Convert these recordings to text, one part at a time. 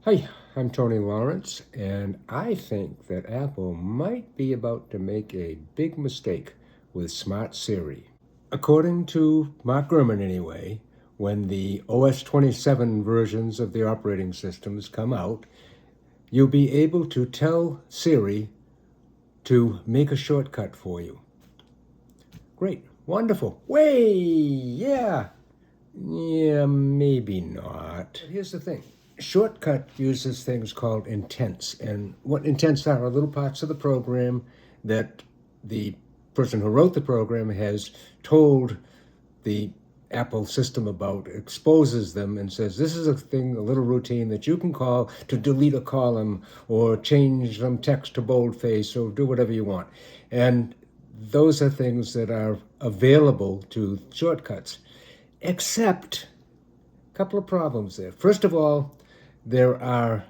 Hi, I'm Tony Lawrence, and I think that Apple might be about to make a big mistake with Smart Siri. According to Mark Gurman, anyway, when the OS 27 versions of the operating systems come out, you'll be able to tell Siri to make a shortcut for you. Great, wonderful. Way, yeah. Yeah, maybe not. But here's the thing. Shortcut uses things called intents. And what intents are little parts of the program that the person who wrote the program has told the Apple system about, exposes them and says, this is a thing, a little routine that you can call to delete a column or change some text to boldface or do whatever you want. And those are things that are available to shortcuts. Except a couple of problems there. First of all, there are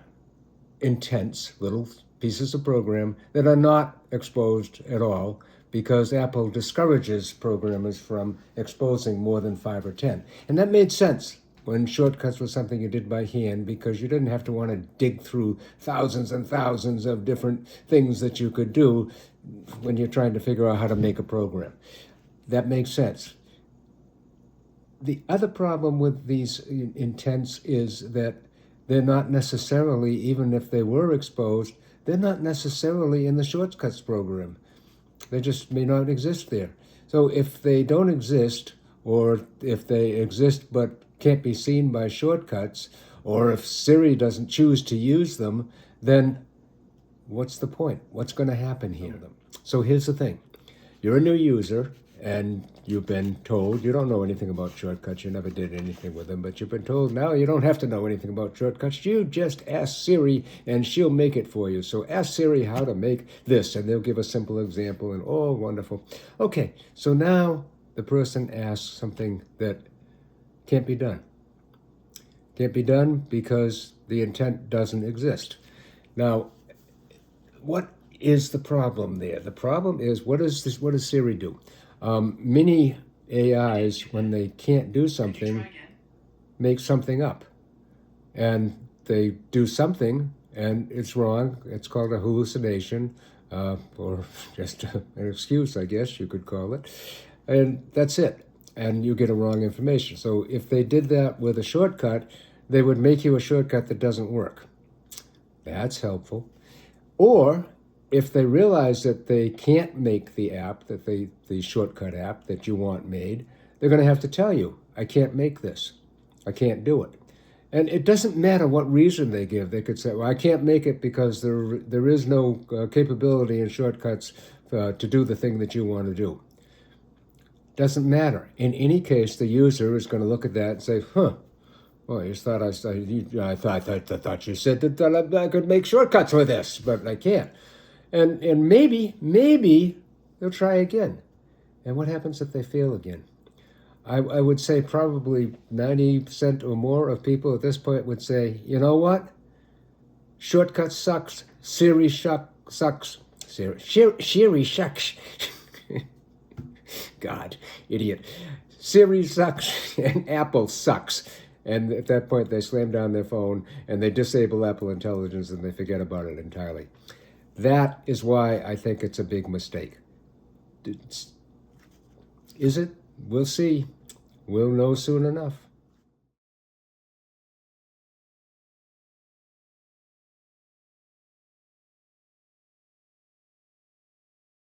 intents, little pieces of program that are not exposed at all because Apple discourages programmers from exposing more than 5 or 10. And that made sense when shortcuts was something you did by hand because you didn't have to want to dig through thousands and thousands of different things that you could do when you're trying to figure out how to make a program. That makes sense. The other problem with these intents is that they're not necessarily, even if they were exposed, they're not necessarily in the shortcuts program. They just may not exist there. So if they don't exist, or if they exist but can't be seen by shortcuts, or if Siri doesn't choose to use them, then what's the point? What's going to happen here? So here's the thing. You're a new user, and you've been told, you don't know anything about shortcuts, you never did anything with them, but you've been told now you don't have to know anything about shortcuts. You just ask Siri and she'll make it for you. So ask Siri how to make this, and they'll give a simple example, and oh, wonderful. Okay, so now the person asks something that can't be done. Can't be done because the intent doesn't exist. Now, what is the problem there? The problem is, what does Siri do? Many AIs, when they can't do something, make something up. And they do something, and it's wrong. It's called a hallucination, or just an excuse, I guess you could call it. And that's it. And you get a wrong information. So if they did that with a shortcut, they would make you a shortcut that doesn't work. That's helpful. Or if they realize that they can't make the app, the shortcut app that you want made, they're going to have to tell you, I can't make this. I can't do it. And it doesn't matter what reason they give. They could say, well, I can't make it because there is no capability in shortcuts to do the thing that you want to do. Doesn't matter. In any case, the user is going to look at that and say, well, I thought you said that I could make shortcuts with this, but I can't. And maybe they'll try again. And what happens if they fail again? I would say probably 90% or more of people at this point would say, you know what? Shortcut sucks. Siri sucks. Siri shucks. God, idiot. Siri sucks and Apple sucks. And at that point, they slam down their phone and they disable Apple Intelligence and they forget about it entirely. That is why I think it's a big mistake. Is it? We'll see. We'll know soon enough.